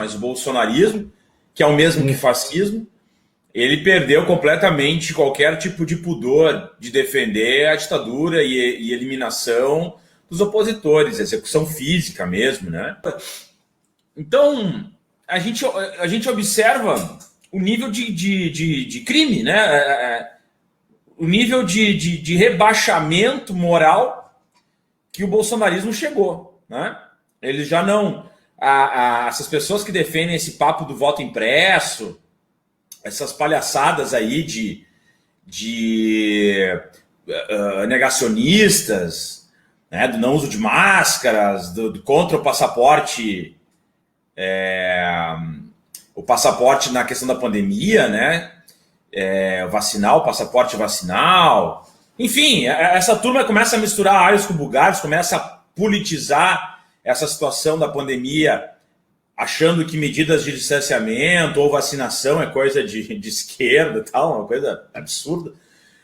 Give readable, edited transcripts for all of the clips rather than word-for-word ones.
Mas o bolsonarismo, que é o mesmo que fascismo, ele perdeu completamente qualquer tipo de pudor de defender a ditadura e eliminação dos opositores, execução física mesmo, né? Então, a gente observa o nível de crime, né? O nível de rebaixamento moral que o bolsonarismo chegou, né? Eles já não... essas pessoas que defendem esse papo do voto impresso, essas palhaçadas aí de negacionistas, né, do não uso de máscaras, do contra o passaporte, o passaporte na questão da pandemia, né, o passaporte vacinal, enfim, essa turma começa a misturar alhos com bugalhos, começa a politizar essa situação da pandemia, achando que medidas de distanciamento ou vacinação é coisa de esquerda e tal, uma coisa absurda.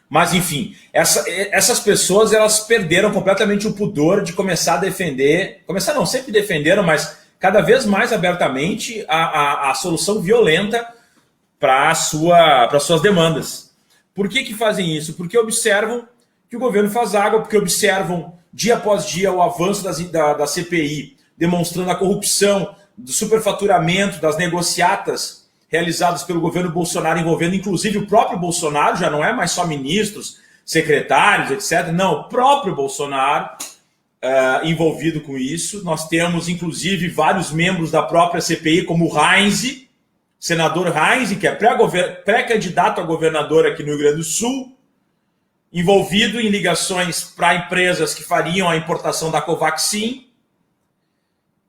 Mas, enfim, essas pessoas, elas perderam completamente o pudor de começar a defender, sempre defenderam, mas cada vez mais abertamente a solução violenta para suas demandas. Por que fazem isso? Porque observam que o governo faz água, porque observam dia após dia o avanço da CPI, demonstrando a corrupção, do superfaturamento, das negociatas realizadas pelo governo Bolsonaro, envolvendo inclusive o próprio Bolsonaro, já não é mais só ministros, secretários, etc. Não, o próprio Bolsonaro envolvido com isso. Nós temos inclusive vários membros da própria CPI, como o Heinze, senador Heinze, que é pré-candidato a governador aqui no Rio Grande do Sul, envolvido em ligações para empresas que fariam a importação da Covaxin.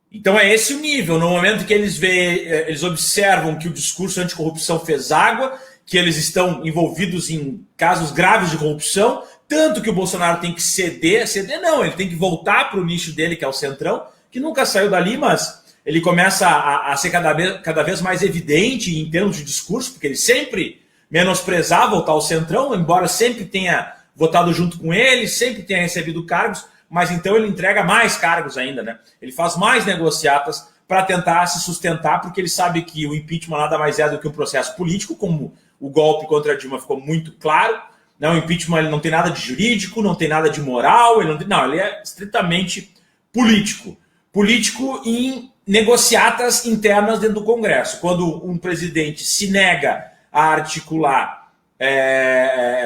Então é esse o nível. No momento que eles observam que o discurso anticorrupção fez água, que eles estão envolvidos em casos graves de corrupção, tanto que o Bolsonaro tem que ceder não, ele tem que voltar para o nicho dele, que é o Centrão, que nunca saiu dali, mas ele começa a ser cada vez mais evidente em termos de discurso, porque ele sempre menosprezava voltar ao Centrão, embora sempre tenha votado junto com ele, sempre tenha recebido cargos, mas então ele entrega mais cargos ainda, né? Ele faz mais negociatas para tentar se sustentar, porque ele sabe que o impeachment nada mais é do que um processo político, como o golpe contra a Dilma ficou muito claro. Não, o impeachment ele não tem nada de jurídico, não tem nada de moral, ele é estritamente político. Político em negociatas internas dentro do Congresso. Quando um presidente se nega a articular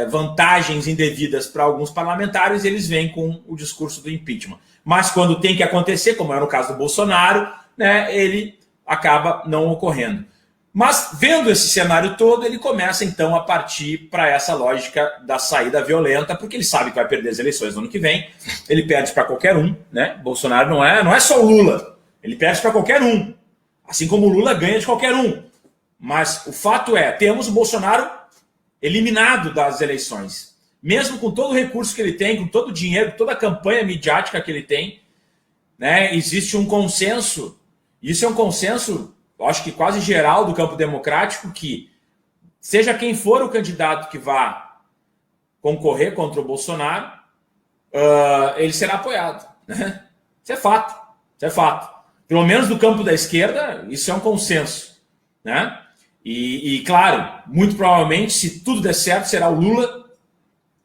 vantagens indevidas para alguns parlamentares, eles vêm com o discurso do impeachment. Mas quando tem que acontecer, como é no caso do Bolsonaro, né, ele acaba não ocorrendo. Mas vendo esse cenário todo, ele começa então a partir para essa lógica da saída violenta, porque ele sabe que vai perder as eleições no ano que vem, ele perde para qualquer um, né? Bolsonaro não é só o Lula, ele perde para qualquer um, assim como o Lula ganha de qualquer um. Mas o fato é, temos o Bolsonaro eliminado das eleições. Mesmo com todo o recurso que ele tem, com todo o dinheiro, toda a campanha midiática que ele tem, né, existe um consenso, isso é um consenso, acho que quase geral do campo democrático, que seja quem for o candidato que vá concorrer contra o Bolsonaro, ele será apoiado. Né? Isso é fato. Isso é fato. Pelo menos do campo da esquerda, isso é um consenso. Né? E, claro, muito provavelmente, se tudo der certo, será o Lula,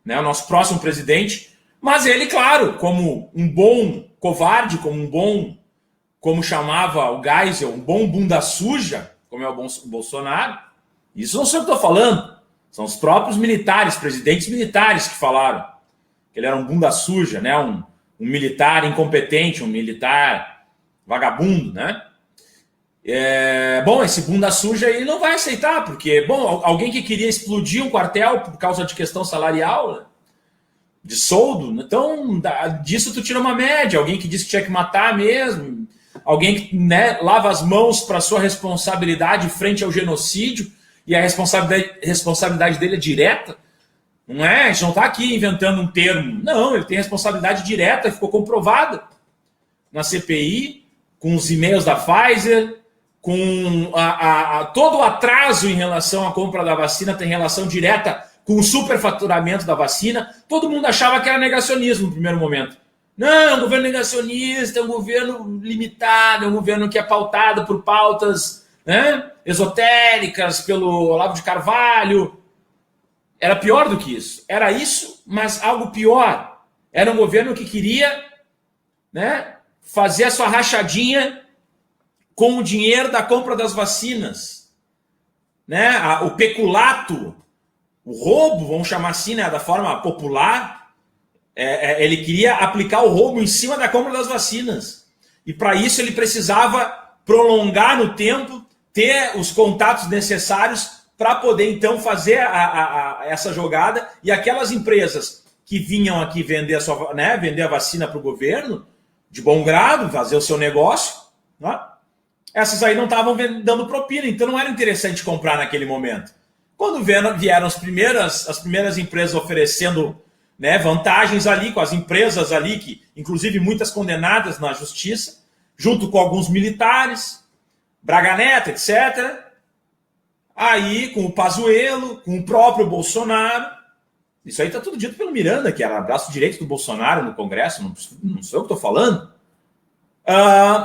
né, o nosso próximo presidente. Mas ele, claro, como um bom covarde, como chamava o Geisel, um bom bunda suja, como é o Bolsonaro, isso não sou eu que estou falando, são os próprios militares, presidentes militares que falaram que ele era um bunda suja, né, um militar incompetente, um militar vagabundo, né? Bom, esse bunda suja aí não vai aceitar, porque, bom, alguém que queria explodir um quartel por causa de questão salarial, né, de soldo, então disso tu tira uma média. Alguém que disse que tinha que matar mesmo, alguém que, né, lava as mãos para sua responsabilidade frente ao genocídio, e a responsabilidade dele é direta, não é? A gente não está aqui inventando um termo, não, ele tem responsabilidade direta, ficou comprovada na CPI, com os e-mails da Pfizer, com todo o atraso em relação à compra da vacina tem relação direta com o superfaturamento da vacina. Todo mundo achava que era negacionismo no primeiro momento. Não, é um governo negacionista, é um governo limitado, é um governo que é pautado por pautas, né, esotéricas, pelo Olavo de Carvalho. Era pior do que isso. Era isso, mas algo pior. Era um governo que queria, né, fazer a sua rachadinha com o dinheiro da compra das vacinas. Né? O peculato, o roubo, vamos chamar assim, né, da forma popular, ele queria aplicar o roubo em cima da compra das vacinas. E para isso ele precisava prolongar no tempo, ter os contatos necessários para poder então fazer essa jogada. E aquelas empresas que vinham aqui vender vender a vacina para o governo, de bom grado, fazer o seu negócio, né? Essas aí não estavam dando propina, então não era interessante comprar naquele momento. Quando vieram as primeiras empresas oferecendo, né, vantagens ali, com as empresas ali, que inclusive muitas condenadas na justiça, junto com alguns militares, Braga Neto, etc. Aí, com o Pazuello, com o próprio Bolsonaro, isso aí está tudo dito pelo Miranda, que era braço direito do Bolsonaro no Congresso, não sou eu que estou falando.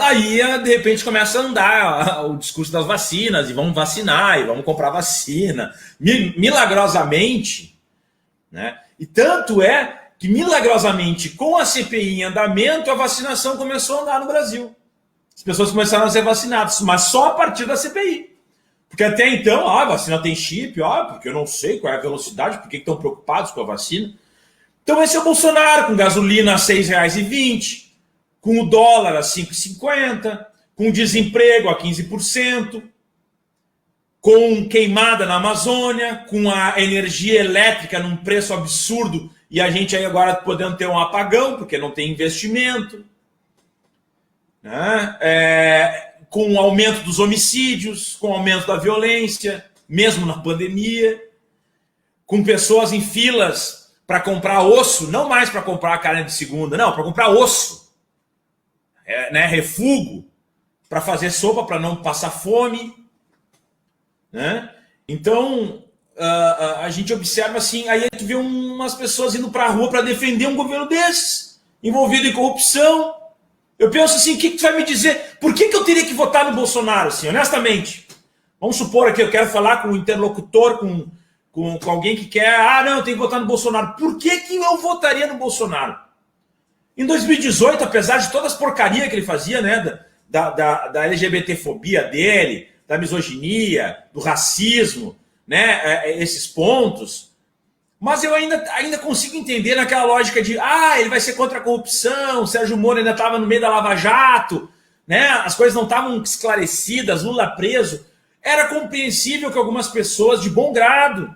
Aí, de repente, começa a andar o discurso das vacinas, e vamos vacinar, e vamos comprar vacina, milagrosamente, né? E tanto é que, milagrosamente, com a CPI em andamento, a vacinação começou a andar no Brasil. As pessoas começaram a ser vacinadas, mas só a partir da CPI. Porque até então, a vacina tem chip, porque eu não sei qual é a velocidade, por que estão preocupados com a vacina. Então esse é o Bolsonaro, com gasolina a R$ 6,20, com o dólar a 5,50, com o desemprego a 15%, com queimada na Amazônia, com a energia elétrica num preço absurdo, e a gente aí agora podendo ter um apagão, porque não tem investimento, né? Com o aumento dos homicídios, com o aumento da violência, mesmo na pandemia, com pessoas em filas para comprar osso, não mais para comprar carne de segunda, não, para comprar osso. Né, refugo para fazer sopa, para não passar fome, né? Então a gente observa assim, aí tu vê umas pessoas indo para a rua para defender um governo desses, envolvido em corrupção. Eu penso assim, o que tu vai me dizer? Por que eu teria que votar no Bolsonaro, assim, honestamente? Vamos supor aqui, eu quero falar com um interlocutor, com alguém que quer, não, eu tenho que votar no Bolsonaro. Por que eu votaria no Bolsonaro? Em 2018, apesar de todas as porcarias que ele fazia, né, da LGBTfobia dele, da misoginia, do racismo, né, esses pontos, mas eu ainda consigo entender naquela lógica de, ele vai ser contra a corrupção, o Sérgio Moro ainda estava no meio da Lava Jato, né, as coisas não estavam esclarecidas, Lula preso. Era compreensível que algumas pessoas de bom grado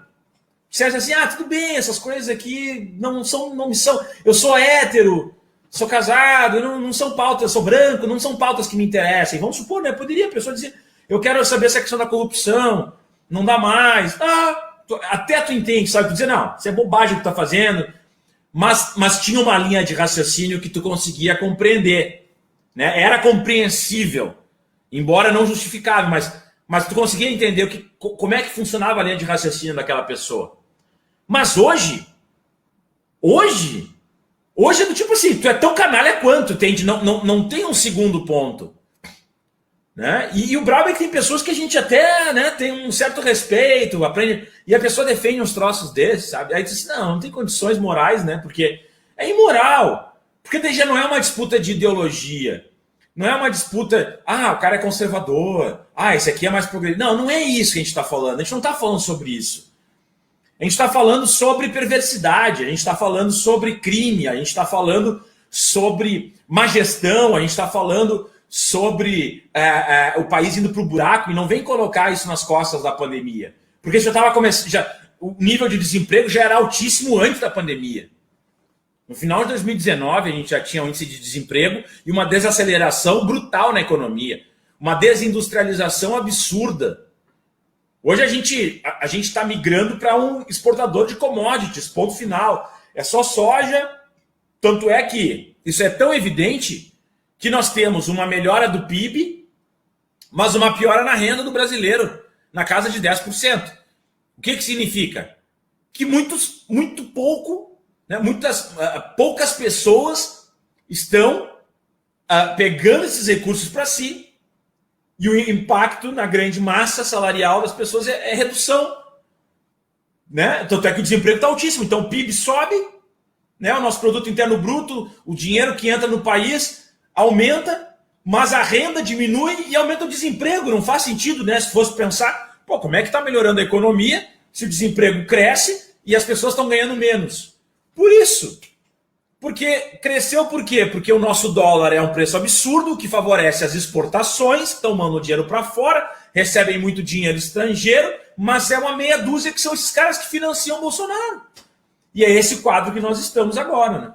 dissessem assim, tudo bem, essas coisas aqui não me são, eu sou hétero, sou casado, não são pautas, eu sou branco, não são pautas que me interessem. Vamos supor, né? Poderia a pessoa dizer, eu quero saber essa questão da corrupção, não dá mais. Até tu entende, sabe? Tu dizer, não, isso é bobagem que tu tá fazendo, mas tinha uma linha de raciocínio que tu conseguia compreender, né? Era compreensível, embora não justificável, mas tu conseguia entender como é que funcionava a linha de raciocínio daquela pessoa. Mas hoje é do tipo assim, tu é tão canalha quanto, entende? Não tem um segundo ponto. Né? E o brabo é que tem pessoas que a gente até, né, tem um certo respeito, aprende, e a pessoa defende uns troços desses, sabe? Aí diz assim, não tem condições morais, né? Porque é imoral. Porque daí já não é uma disputa de ideologia. Não é uma disputa, o cara é conservador, esse aqui é mais progressista. Não é isso que a gente está falando. A gente não está falando sobre isso. A gente está falando sobre perversidade, a gente está falando sobre crime, a gente está falando sobre má gestão, a gente está falando sobre o país indo para o buraco, e não vem colocar isso nas costas da pandemia. Porque já estava começando, o nível de desemprego já era altíssimo antes da pandemia. No final de 2019, a gente já tinha um índice de desemprego e uma desaceleração brutal na economia, uma desindustrialização absurda. Hoje a gente está migrando para um exportador de commodities, ponto final. É só soja, tanto é que isso é tão evidente que nós temos uma melhora do PIB, mas uma piora na renda do brasileiro, na casa de 10%. O que significa? Que poucas pessoas estão pegando esses recursos para si, e o impacto na grande massa salarial das pessoas é redução. Né? Tanto é que o desemprego está altíssimo. Então o PIB sobe, né? O nosso produto interno bruto, o dinheiro que entra no país aumenta, mas a renda diminui e aumenta o desemprego. Não faz sentido, né? Se fosse pensar, pô, como é que está melhorando a economia se o desemprego cresce e as pessoas estão ganhando menos? Por isso. Porque cresceu por quê? Porque o nosso dólar é um preço absurdo, que favorece as exportações, estão mandando dinheiro para fora, recebem muito dinheiro estrangeiro, mas é uma meia dúzia que são esses caras que financiam o Bolsonaro. E é esse quadro que nós estamos agora, né?